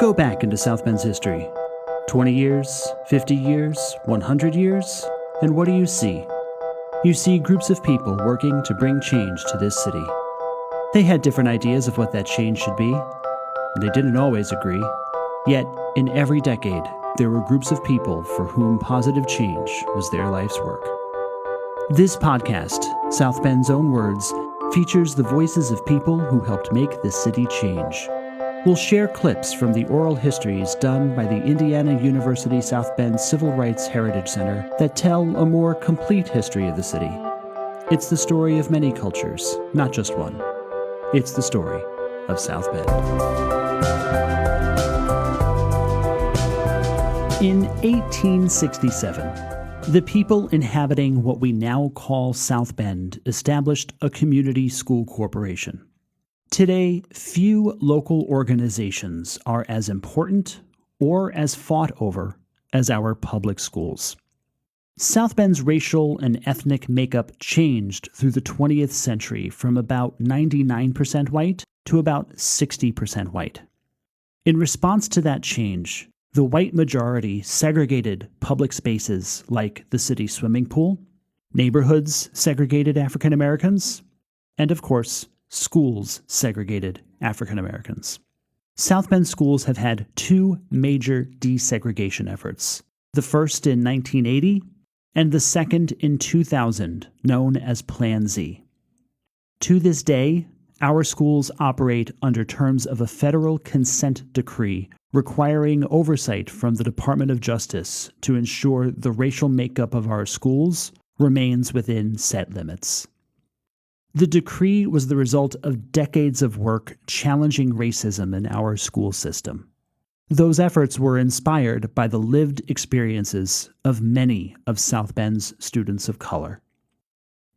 Go back into South Bend's history. 20 years, 50 years, 100 years, and what do you see? You see groups of people working to bring change to this city. They had different ideas of what that change should be. They didn't always agree. Yet, in every decade, there were groups of people for whom positive change was their life's work. This podcast, South Bend's Own Words, features the voices of people who helped make the city change. We'll share clips from the oral histories done by the Indiana University South Bend Civil Rights Heritage Center that tell a more complete history of the city. It's the story of many cultures, not just one. It's the story of South Bend. In 1867, the people inhabiting what we now call South Bend established a community school corporation. Today, few local organizations are as important or as fought over as our public schools. South Bend's racial and ethnic makeup changed through the 20th century from about 99% white to about 60% white. In response to that change, the white majority segregated public spaces like the city swimming pool, neighborhoods segregated African Americans, and of course, schools segregated African Americans. South Bend schools have had two major desegregation efforts, the first in 1980 and the second in 2000, known as Plan Z. To this day, our schools operate under terms of a federal consent decree requiring oversight from the Department of Justice to ensure the racial makeup of our schools remains within set limits. The decree was the result of decades of work challenging racism in our school system. Those efforts were inspired by the lived experiences of many of South Bend's students of color.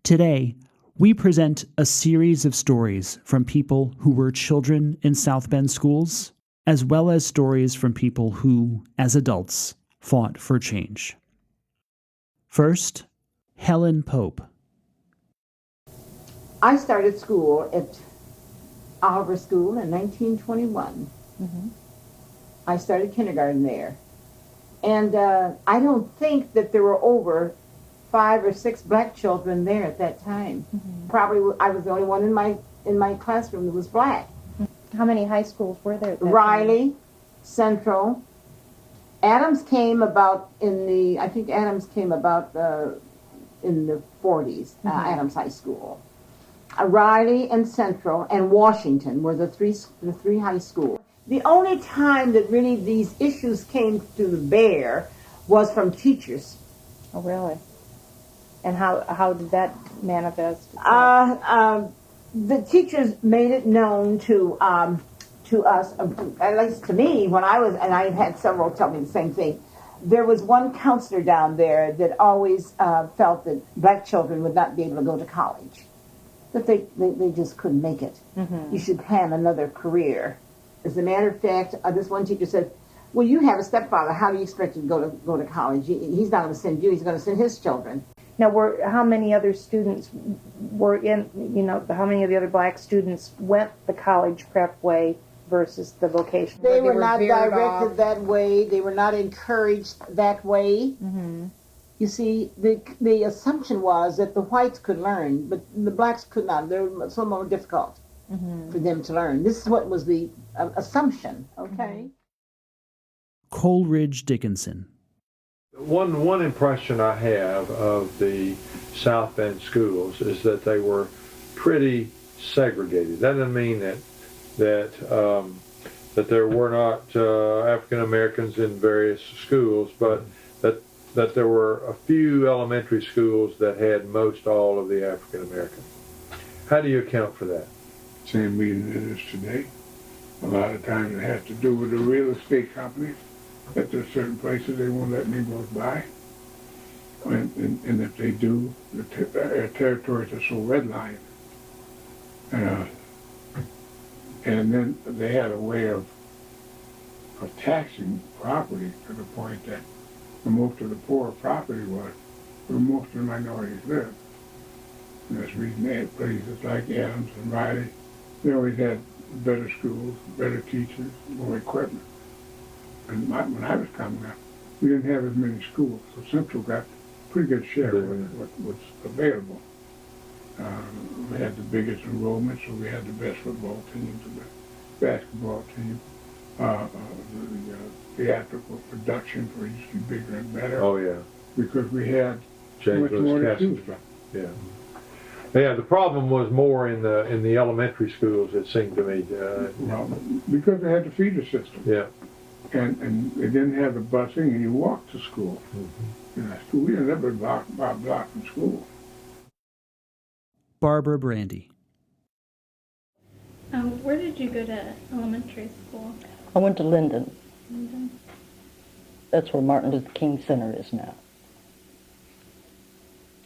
Today, we present a series of stories from people who were children in South Bend schools, as well as stories from people who, as adults, fought for change. First, Helen Pope. I started school at Oliver School in 1921. Mm-hmm. I started kindergarten there. And I don't think that there were over 5 or 6 black children there at that time. Mm-hmm. Probably I was the only one in my classroom that was black. How many high schools were there at that Riley, time? Central. Adams came about in the 40s, mm-hmm. Adams High School. Riley and Central and Washington were the three high schools. The only time that really these issues came to bear was from teachers. Oh, really? And how did that manifest? The teachers made it known to us, at least to me, when I was, and I had several tell me the same thing. There was one counselor down there that always felt that black children would not be able to go to college. That they just couldn't make it. Mm-hmm. You should plan another career. As a matter of fact, this one teacher said, well, you have a stepfather. How do you expect him to go to college? He's not going to send you. He's going to send his children. Now, how many other students were in, how many of the other black students went the college prep way versus the vocation? They were not directed that way. They were not encouraged that way. Mm-hmm. You see, the assumption was that the whites could learn, but the blacks could not. They were so more difficult mm-hmm. for them to learn. This is what was the assumption, okay? Mm-hmm. Coleridge Dickinson. One impression I have of the South Bend schools is that they were pretty segregated. That doesn't mean that there were not African Americans in various schools, but that there were a few elementary schools that had most all of the African Americans. How do you account for that? Same reason it is today. A lot of times it has to do with the real estate companies. That there are certain places they won't let Negroes buy. And if they do, their territories are so redlined. And then they had a way of taxing property to the point that most of the poor property was where most of the minorities lived. And that's the reason they had places like Adams and Riley. They always had better schools, better teachers, more equipment. and when I was coming up, we didn't have as many schools, so Central got a pretty good share of what was available. We had the biggest enrollment, so we had the best football teams, the best basketball team. The theatrical production for each to be bigger and better. Oh yeah. Because we had so much more to choose from. Yeah. Yeah, the problem was more in the elementary schools, it seemed to me. Well, because they had the feeder system. Yeah. And they didn't have the busing, and you walked to school. Mm-hmm. We ended up block by block from school. Barbara Brandy. Where did you go to elementary school? I went to Linden. Linden. That's where Martin Luther King Center is now.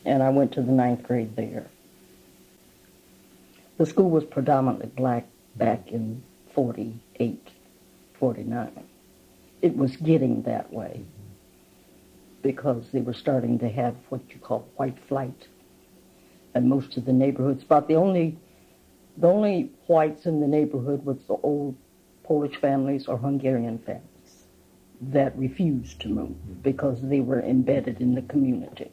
And I went to the 9th grade there. The school was predominantly black back in 48, 49. It was getting that way because they were starting to have what you call white flight. And most of the neighborhoods, about the only whites in the neighborhood was the old Polish families or Hungarian families that refused to move because they were embedded in the community.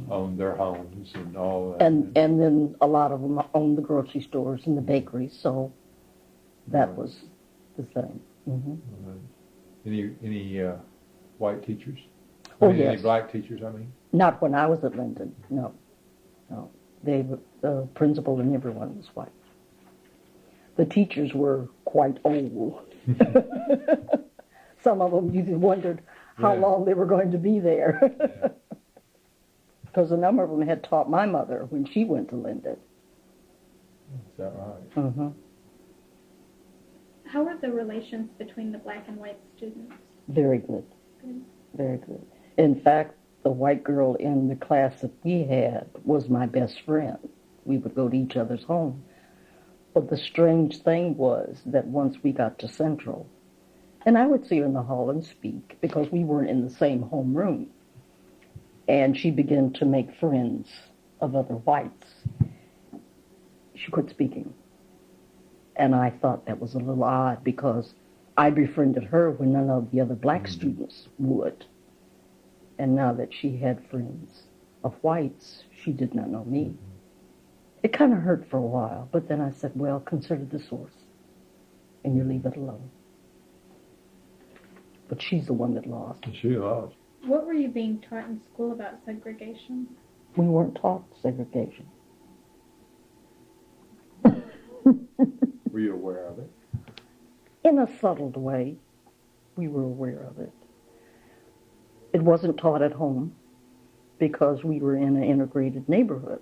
Owned their homes and all that. And then a lot of them owned the grocery stores and the bakeries, so that was the thing. Mm-hmm. Any white teachers? Yes. Any black teachers, I mean? Not when I was at Linden, no. The principal and everyone was white. The teachers were quite old. Some of them, you wondered how long they were going to be there. Because a number of them had taught my mother when she went to Linden. Is that right? Mm-hmm. How were the relations between the black and white students? Very good. Good. Very good. In fact, the white girl in the class that we had was my best friend. We would go to each other's home. But the strange thing was that once we got to Central, and I would see her in the hall and speak because we weren't in the same homeroom, and she began to make friends of other whites. She quit speaking. And I thought that was a little odd because I befriended her when none of the other black students would. And now that she had friends of whites, she did not know me. It kind of hurt for a while, but then I said, well, consider the source, and you leave it alone. But she's the one that lost. She lost. What were you being taught in school about segregation? We weren't taught segregation. Were you aware of it? In a subtle way, we were aware of it. It wasn't taught at home because we were in an integrated neighborhood.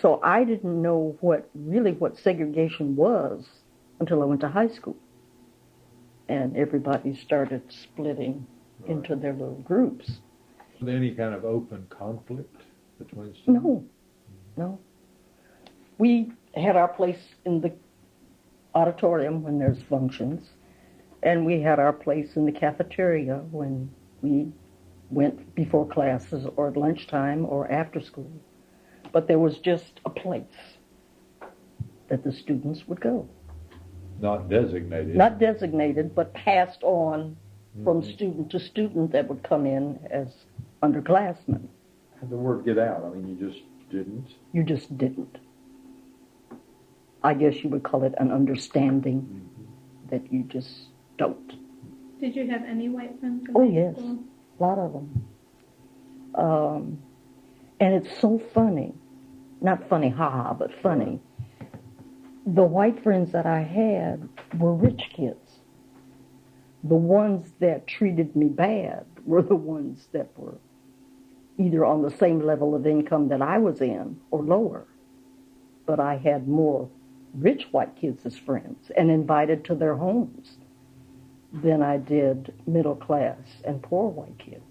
So I didn't know what segregation was until I went to high school. And everybody started splitting into their little groups. Was there any kind of open conflict between students? No. We had our place in the auditorium when there's functions, and we had our place in the cafeteria when we went before classes or at lunchtime or after school. But there was just a place that the students would go. Not designated. Not designated, but passed on from student to student that would come in as underclassmen. How'd the word get out? I mean, you just didn't? You just didn't. I guess you would call it an understanding that you just don't. Did you have any white friends in Oh, high yes. school? A lot of them. And it's so funny. Not funny, ha-ha, but funny. The white friends that I had were rich kids. The ones that treated me bad were the ones that were either on the same level of income that I was in or lower. But I had more rich white kids as friends and invited to their homes than I did middle class and poor white kids,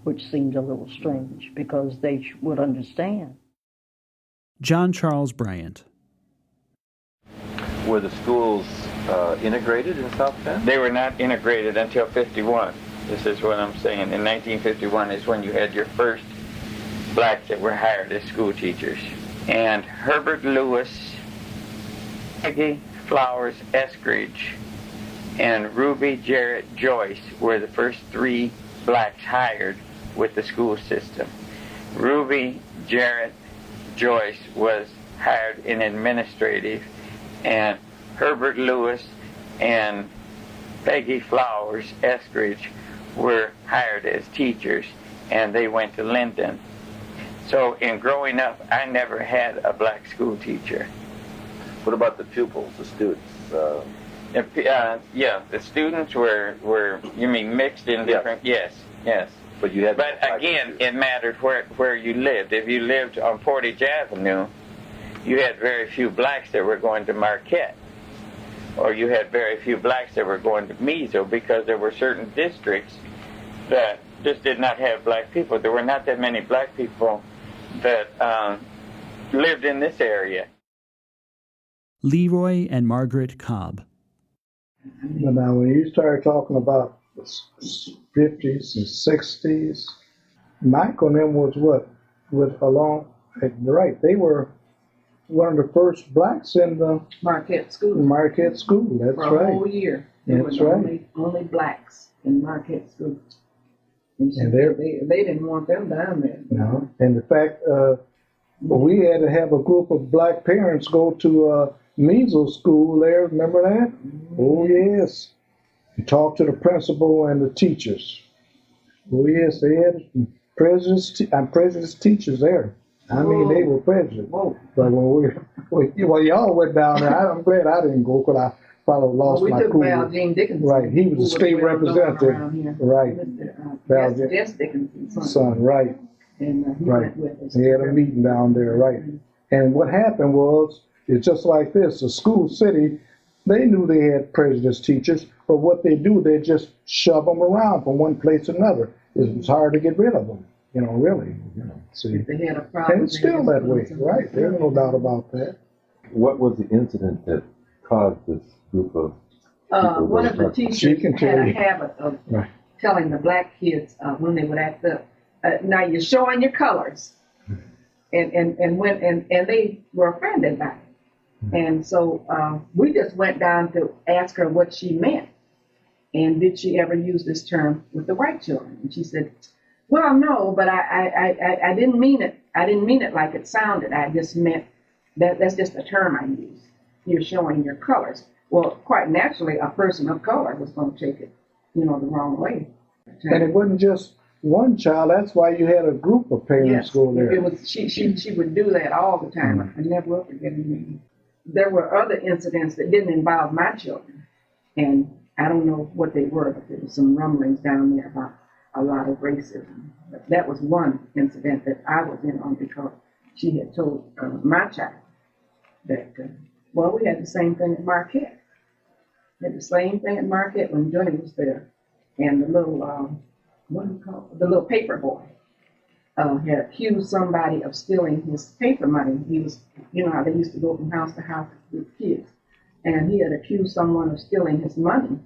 which seemed a little strange because they would understand. John Charles Bryant. Were the schools integrated in South Bend? They were not integrated until 51. This is what I'm saying. In 1951 is when you had your first blacks that were hired as school teachers. And Herbert Lewis, Maggie Flowers Eskridge, and Ruby, Jarrett, Joyce were the first 3 blacks hired with the school system. Ruby, Jarrett, Joyce was hired in administrative, and Herbert Lewis and Peggy Flowers Eskridge were hired as teachers, and they went to Linden. So in growing up, I never had a black school teacher. What about the pupils, the students? Yeah, the students were you mean mixed in different? Yes. But you had. But again, it mattered where you lived. If you lived on Portage Avenue, you had very few blacks that were going to Marquette, or you had very few blacks that were going to Meso, because there were certain districts that just did not have black people. There were not that many black people that lived in this area. Leroy and Margaret Cobb. But now, when you start talking about the 50s and 60s, Michael and them was what? Right, they were one of the first blacks in the Marquette School. That's for right. A whole year. That's right. Only blacks in Marquette School. And And they didn't want them down there. No, and the fact we had to have a group of black parents go to measles school there. Remember that? Mm-hmm. Oh yes. You talk to the principal and the teachers. Oh yes, they had prejudiced teachers there. I mean, they were prejudiced. Whoa. But when y'all went down there, I'm glad I didn't go, because I probably lost my cool. We took Val Jean Dickinson. Right, he was the state representative. Right. Val Jess Dickinson's son, right. And he Right. went with us. They had a meeting down there, right. And what happened was, it's just like this, the school city, they knew they had prejudiced teachers, but what they do, they just shove them around from one place to another. It was hard to get rid of them, really. See. If they had a problem. And it's still that way, right? There's no doubt about that. What was the incident that caused this group of people? One of the teachers had a habit of Right. telling the black kids when they would act up, now you're showing your colors. And they were offended by it. And so we just went down to ask her what she meant. And did she ever use this term with the white children? And she said, well, no, but I didn't mean it. I didn't mean it like it sounded. I just meant that's just a term I use. You're showing your colors. Well, quite naturally, a person of color was going to take it, the wrong way. And it wasn't just one child. That's why you had a group of parents go there. It was she would do that all the time. I never will forget it. There were other incidents that didn't involve my children, and I don't know what they were, but there was some rumblings down there about a lot of racism. But that was one incident that I was in on, because she had told my child that, we had the same thing at Marquette. We had the same thing at Marquette when Johnny was there, and the little, the little paper boy had accused somebody of stealing his paper money. He was, how they used to go from house to house with kids. And he had accused someone of stealing his money.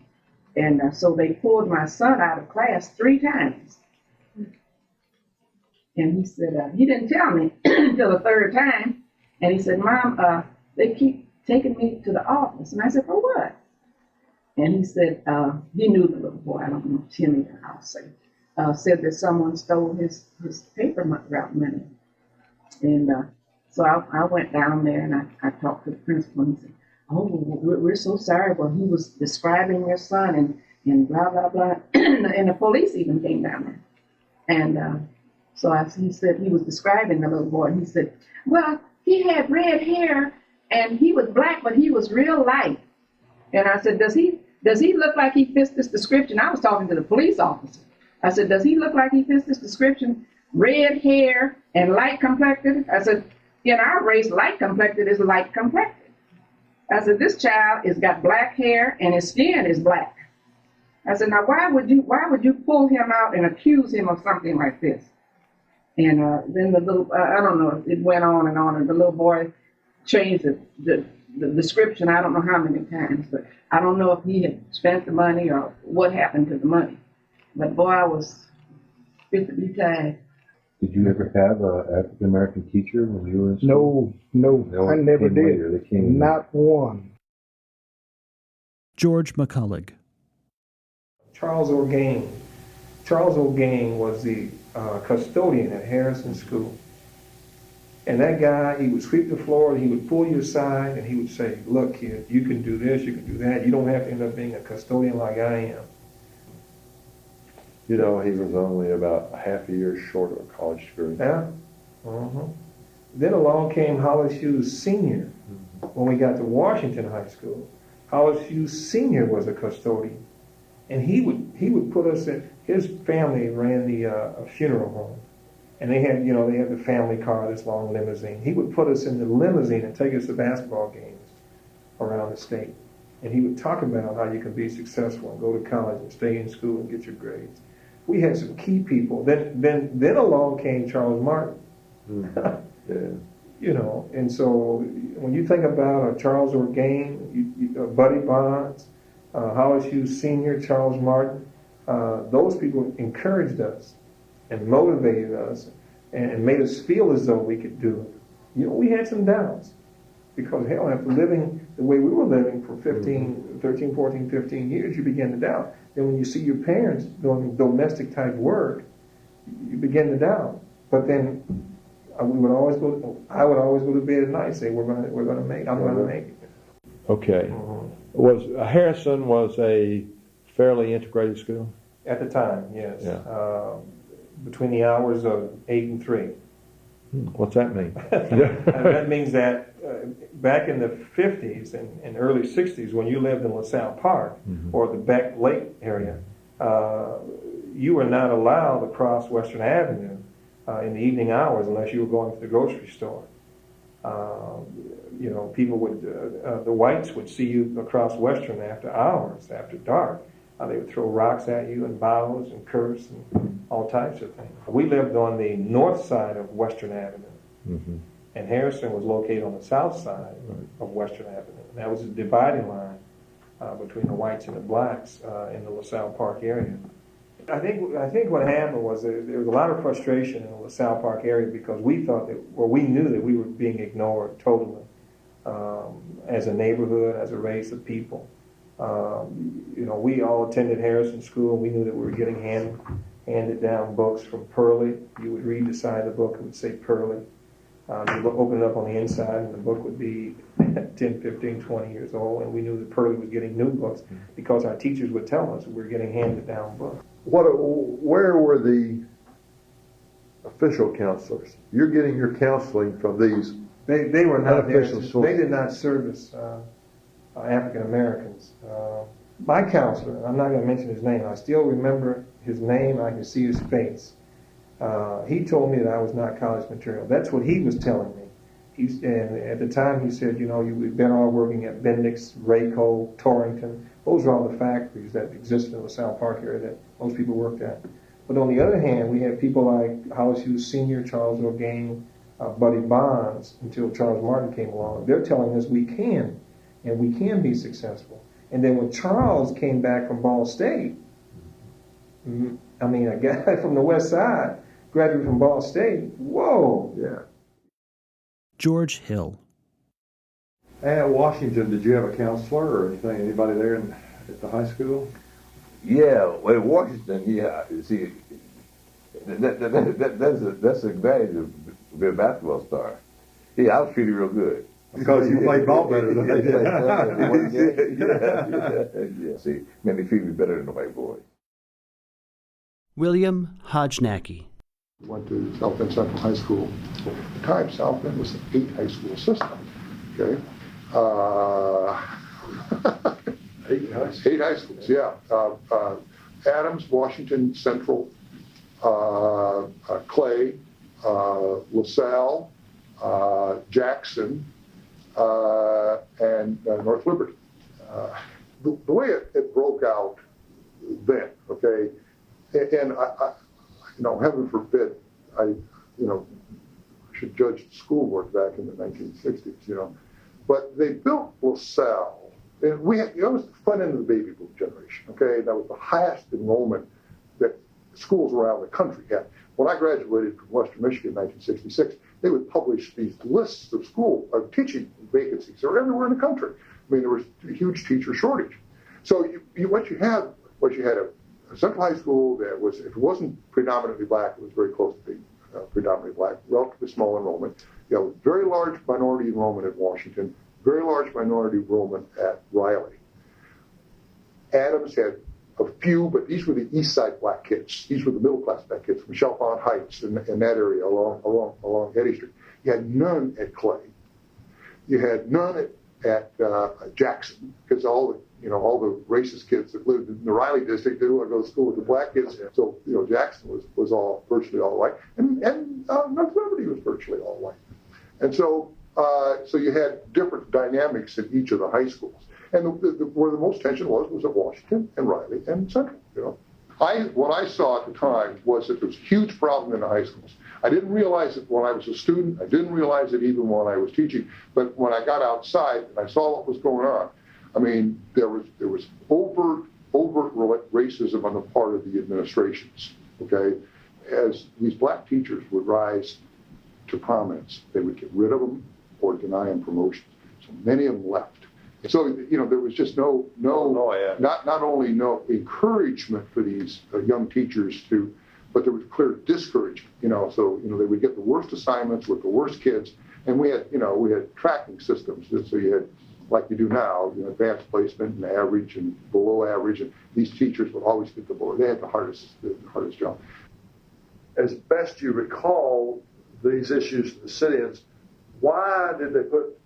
And so they pulled my son out of class 3 times. And he said, he didn't tell me until the 3rd time. And he said, Mom, they keep taking me to the office. And I said, for what? And he said, he knew the little boy, I don't know, Timmy, I'll say, said that someone stole his paper route money. And so I went down there and I talked to the principal, and he said, oh, we're so sorry. Well, he was describing your son and blah, blah, blah. And the police even came down there. And so he said he was describing the little boy. And he said, well, he had red hair and he was black, but he was real light. And I said, does he look like he fits this description? I was talking to the police officer. I said, does he look like he fits this description? Red hair and light complected? I said, in our race, light complected is light complected. I said, this child has got black hair and his skin is black. I said, now why would you pull him out and accuse him of something like this? And then the little, I don't know, it went on, and the little boy changed the description I don't know how many times, but I don't know if he had spent the money or what happened to the money. But boy, I was fit to be tied. Did you ever have an African American teacher when you were in school? No, I never did. Later. They came Not one. George McCullough. Charles Orgain. Charles Orgain was the custodian at Harrison School. And that guy, he would sweep the floor, and he would pull you aside, and he would say, look, kid, you can do this, you can do that. You don't have to end up being a custodian like I am. You know, he was only about half a year short of a college degree. Yeah. Then along came Hollis Hughes Sr. When we got to Washington High School. Hollis Hughes Sr. was a custodian. And he would put us in, his family ran the funeral home. And they had the family car, this long limousine. He would put us in the limousine and take us to basketball games around the state. And he would talk about how you can be successful and go to college and stay in school and get your grades. We had some key people. Then along came Charles Martin. Yeah. And so when you think about Charles Orgain, Buddy Bonds, Hollis Hughes Sr., Charles Martin, those people encouraged us and motivated us and made us feel as though we could do it. We had some doubts because, hell, after living the way we were living for 13, 14, 15 years, you begin to doubt. Then when you see your parents doing domestic type work, you begin to doubt. But then I would always go to bed at night and say, I'm going to make it. Okay. Harrison was a fairly integrated school? At the time, yes. Yeah. Between the hours of 8 and 3. What's that mean? That means that back in the 50s and early 60s, when you lived in LaSalle Park or the Beck Lake area, you were not allowed to cross Western Avenue in the evening hours unless you were going to the grocery store. People would, the whites would see you across Western after hours, after dark. They would throw rocks at you and bottles and curse and all types of things. We lived on the north side of Western Avenue, and Harrison was located on the south side of Western Avenue. And that was a dividing line between the whites and the blacks in the LaSalle Park area. I think what happened was there was a lot of frustration in the LaSalle Park area because we knew that we were being ignored totally as a neighborhood, as a race of people. We all attended Harrison School, and we knew that we were getting handed down books from Pearlie. You would read the side of the book, it would say Pearlie. You open it up on the inside, and the book would be 10, 15, 20 years old, and we knew that Pearlie was getting new books because our teachers would tell us we were getting handed down books. Where were the official counselors? You're getting your counseling from these They were not there. unofficial sources. They did not service African Americans. My counselor, I'm not going to mention his name, I still remember his name, I can see his face. He told me that I was not college material. That's what he was telling me. And at the time he said, you've been all working at Bendix, Rayco, Torrington. Those are all the factories that existed in the LaSalle Park area that most people worked at. But on the other hand, we had people like Hollis Hughes Sr., Charles Orgain, Buddy Bonds, until Charles Martin came along. They're telling us we can, and we can be successful. And then when Charles came back from Ball State, a guy from the West Side, graduated from Ball State, whoa. Yeah. George Hill. At Washington, did you have a counselor or anything? Anybody there at the high school? Yeah, well, Washington, yeah. You see, that's the advantage of being a basketball star. Yeah, I was treated real good. Because you played ball better than they did. Yeah, see, made me treat me better than the white boy. William Hojnacki. Went to South Bend Central High School. At the time, South Bend was an 8 high school system. Okay. 8 high schools. 8 high schools, yeah. Adams, Washington Central, Clay, LaSalle, Jackson, and North Liberty. The way it broke out then, okay, and I heaven forbid, I should judge the school board back in the 1960s, but they built LaSalle, and we had, it was the front end of the baby boom generation, okay, that was the highest enrollment that schools around the country had. When I graduated from Western Michigan in 1966, they would publish these lists of teaching vacancies that were everywhere in the country. I mean, there was a huge teacher shortage. So what you had a central high school that was, if it wasn't predominantly black, it was very close to being predominantly black, relatively small enrollment. You know, very large minority enrollment at Washington, very large minority enrollment at Riley. Adams had a few, but these were the East Side black kids. These were the middle class black kids from Chalfont Heights in that area along Eddy Street. You had none at Clay. You had none at Jackson, because all the racist kids that lived in the Riley district didn't want to go to school with the black kids. So Jackson was virtually all white, and North Liberty was virtually all white. And so you had different dynamics in each of the high schools. And where the most tension was at Washington and Riley and Central. What I saw at the time was that there was a huge problem in the high schools. I didn't realize it when I was a student. I didn't realize it even when I was teaching. But when I got outside and I saw what was going on, I mean, there was overt racism on the part of the administrations. Okay, as these black teachers would rise to prominence, they would get rid of them or deny them promotions. So many of them left. So there was just not only no encouragement for these young teachers but there was clear discouragement. So they would get the worst assignments with the worst kids, and we had tracking systems. So you had, like you do now, advanced placement and average and below average, and these teachers would always get the lower. They had the hardest job. As best you recall these issues to the sit-ins, why did they put,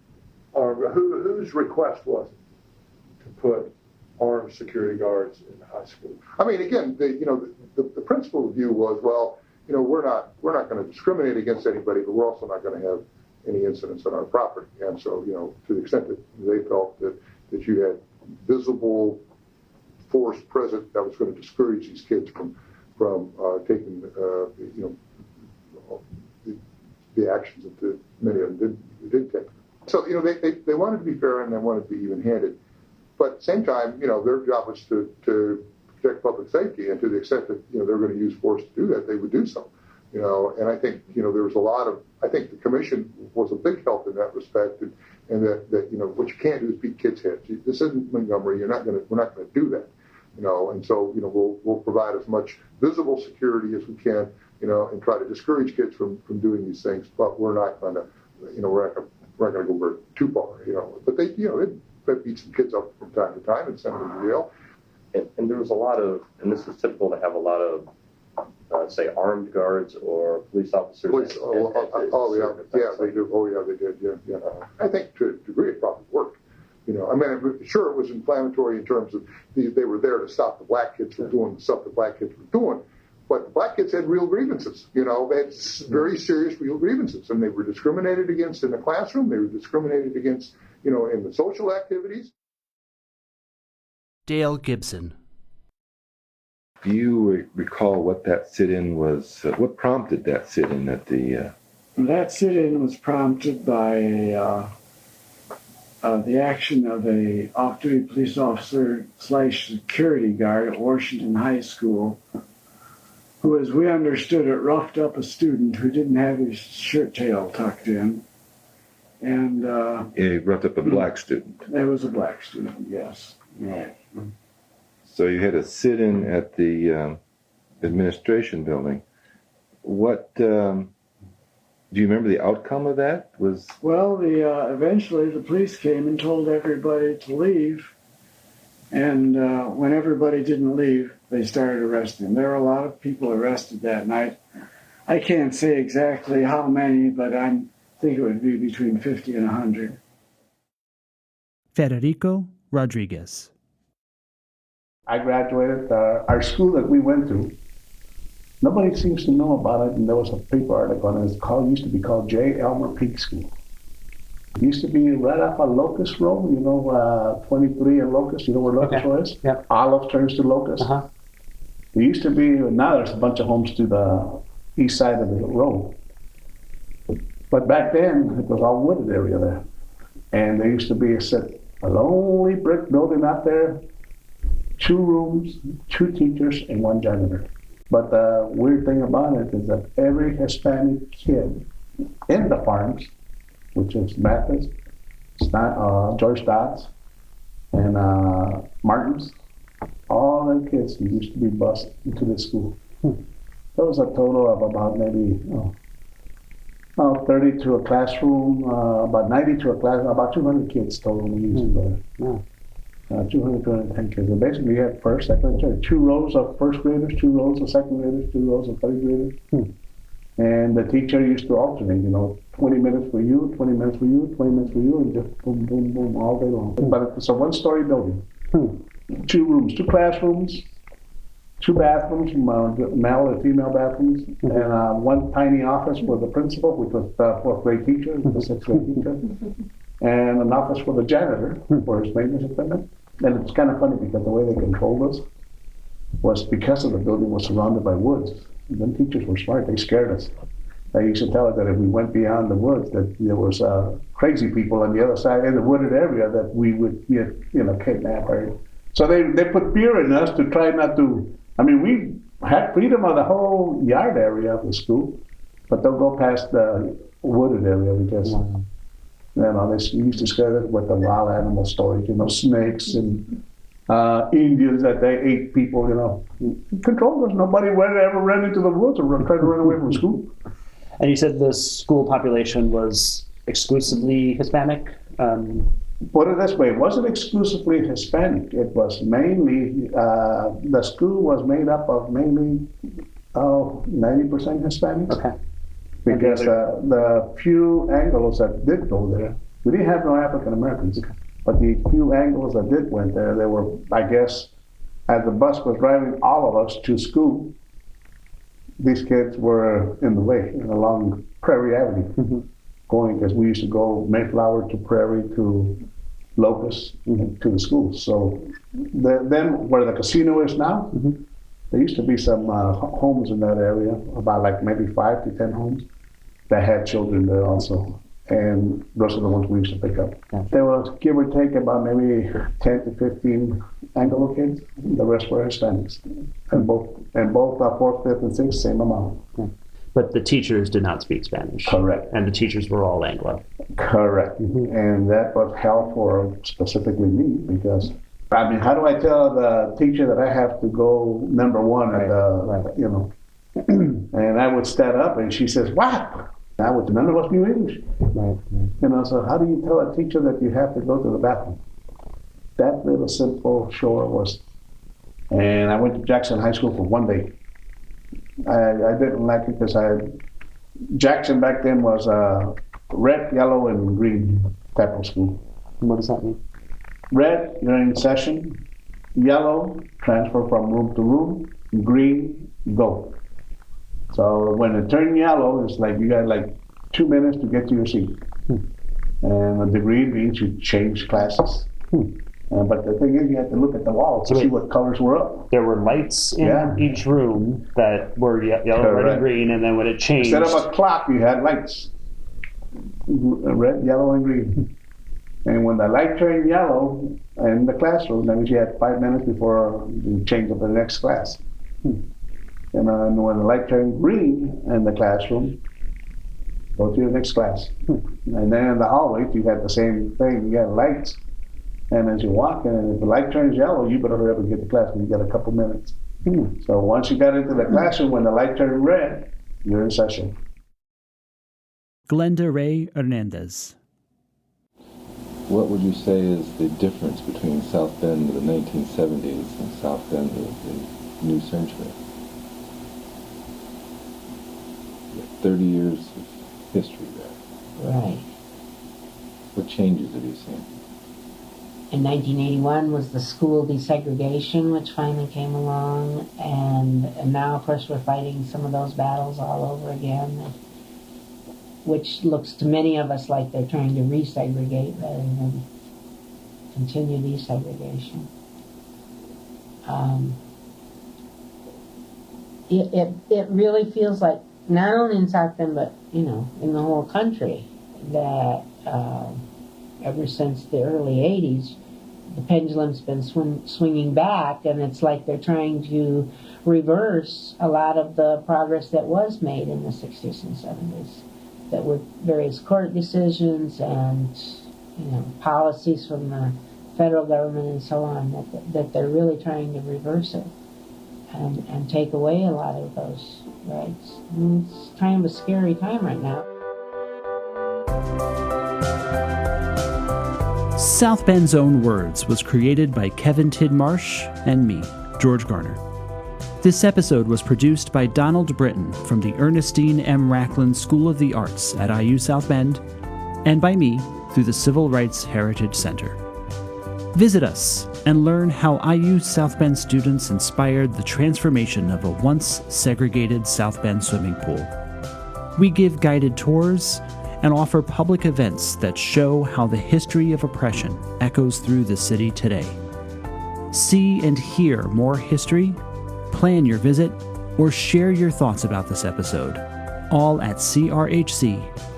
or whose request was it to put armed security guards in the high school? I mean, again, the principal view was, well, we're not going to discriminate against anybody, but we're also not going to have any incidents on our property. And so, to the extent that they felt that you had visible force present that was going to discourage these kids from taking the actions that many of them did take. So they wanted to be fair and they wanted to be even-handed, but at the same time, their job was to protect public safety, and to the extent that they're going to use force to do that, they would do so. And I think there was a lot of. I think the commission was a big help in that respect, and that what you can't do is beat kids' heads. This isn't Montgomery. We're not going to do that. And so we'll provide as much visible security as we can, and try to discourage kids from doing these things. But we're not going to, we're not going to go too far, But they beat some kids up from time to time and send them to jail. And there was a lot of, and this is typical to have a lot of, say, armed guards or police officers. They do. Oh, yeah, they did. Yeah. I think to a degree it probably worked. I mean, sure, it was inflammatory in terms of they were there to stop the black kids from doing the stuff the black kids were doing. But the black kids had real grievances. They had very serious real grievances, and they were discriminated against in the classroom. They were discriminated against, in the social activities. Dale Gibson. Do you recall what that sit-in was? What prompted that sit-in at the? That sit-in was prompted by the action of a off-duty police officer / security guard at Washington High School, who, as we understood it, roughed up a student who didn't have his shirt tail tucked in. And he roughed up a black student. It was a black student, yes. Right. So you had a sit-in at the administration building. What do you remember the outcome of that? Well, eventually the police came and told everybody to leave, and when everybody didn't leave, they started arresting. There were a lot of people arrested that night. I can't say exactly how many, but I think it would be between 50 and 100. Federico Rodriguez. I graduated our school that we went to. Nobody seems to know about it, and there was a paper article on it. Used to be called J. Elmer Peak School. It used to be right off of Locust Road, 23 and Locust, where Locust was? Yep. Olive turns to Locust. Uh-huh. There used to be, now there's a bunch of homes to the east side of the road. But back then, it was all wooded area there. And there used to be a lonely brick building out there, 2 rooms, 2 teachers, and 1 janitor. But the weird thing about it is that every Hispanic kid in the farms, which is Mathis, George Dodds, and Martins. All the kids who used to be bused into the school. There was a total of about maybe 30 to a classroom, about 90 to a class, about 200 kids total we used to go. 200, 210 kids. And basically you had first, second, and third. 2 rows of first graders, 2 rows of second graders, 2 rows of third graders. And the teacher used to alternate, 20 minutes for you, 20 minutes for you, 20 minutes for you, and just boom, boom, boom, all day long. But it's a one-story building. 2 rooms, 2 classrooms, 2 bathrooms, male and female bathrooms, and 1 tiny office for the principal, which was the 4th grade teacher, the 6th grade teacher, and an office for the janitor for his maintenance equipment. And it's kind of funny because the way they controlled us was because of the building was surrounded by woods. And then teachers were smart, they scared us. They used to tell us that if we went beyond the woods, that there was crazy people on the other side in the wooded area that we would get, kidnapped. Right? So they put fear in us to try not to. I mean, we had freedom of the whole yard area of the school, but don't go past the wooded area because, they used to scare us with the wild animal stories, snakes and Indians that they ate people, Controlled us. Nobody ever ran into the woods or tried to run away from school. And you said the school population was exclusively Hispanic? Put it this way, it wasn't exclusively Hispanic. It was mainly, the school was made up of mainly 90% Hispanics. Okay. Because the few Anglos that did go there, we didn't have no African Americans, but the few Anglos that did went there, they were, I guess, as the bus was driving all of us to school, these kids were in the way, along Prairie Avenue, going, because we used to go Mayflower to Prairie to Locust to the school. So then where the casino is now, there used to be some homes in that area, about like maybe 5 to 10 homes that had children there also. And those are the ones we used to pick up. There was, give or take, about maybe 10 to 15 Anglo kids. The rest were Hispanics. And both 4th, 5th, and 6th, same amount. But the teachers did not speak Spanish. Correct. And the teachers were all Anglo. Correct. And that was hell for specifically me because, I mean, how do I tell the teacher that I have to go number 1 at the, and I would stand up and she says, what? None of us knew English. So how do you tell a teacher that you have to go to the bathroom? That little simple shore was, and I went to Jackson High School for 1 day. I didn't like it because Jackson back then was red, yellow, and green type of school. What does that mean? Red, you're in session. Yellow, transfer from room to room. Green, go. So when it turned yellow, it's like you got like 2 minutes to get to your seat. And the green means you change classes. But the thing is, you had to look at the walls to see what colors were up. There were lights in each room that were yellow, red, and green, and then when it changed... Instead of a clock, you had lights. Red, yellow, and green. And when the light turned yellow in the classroom, that means you had 5 minutes before you changed up to the next class. And when the light turned green in the classroom, go to the next class. And then in the hallway, you had the same thing. You had lights. And as you walk in, and if the light turns yellow, you better hurry up and get to class because you got a couple minutes. So once you got into the classroom, when the light turned red, you're in session. Glenda Ray Hernandez. What would you say is the difference between South Bend of the 1970s and South Bend of the new century? 30 years of history there. Right. What changes have you seen? In 1981 was the school desegregation, which finally came along, and now, of course, we're fighting some of those battles all over again, which looks to many of us like they're trying to resegregate rather than continue desegregation. It really feels like, not only in South Bend, but, in the whole country, that ever since the early 80s, the pendulum's been swinging back, and it's like they're trying to reverse a lot of the progress that was made in the 60s and 70s. That with various court decisions and, policies from the federal government and so on, that they're really trying to reverse it and take away a lot of those rights. And it's kind of a scary time right now. South Bend's Own Words was created by Kevin Tidmarsh and me, George Garner. This episode was produced by Donald Brittain from the Ernestine M. Raclin School of the Arts at IU South Bend, and by me through the Civil Rights Heritage Center. Visit us and learn how IU South Bend students inspired the transformation of a once segregated South Bend swimming pool. We give guided tours and offer public events that show how the history of oppression echoes through the city today. See and hear more history, plan your visit, or share your thoughts about this episode, all at crhc.iusb.edu.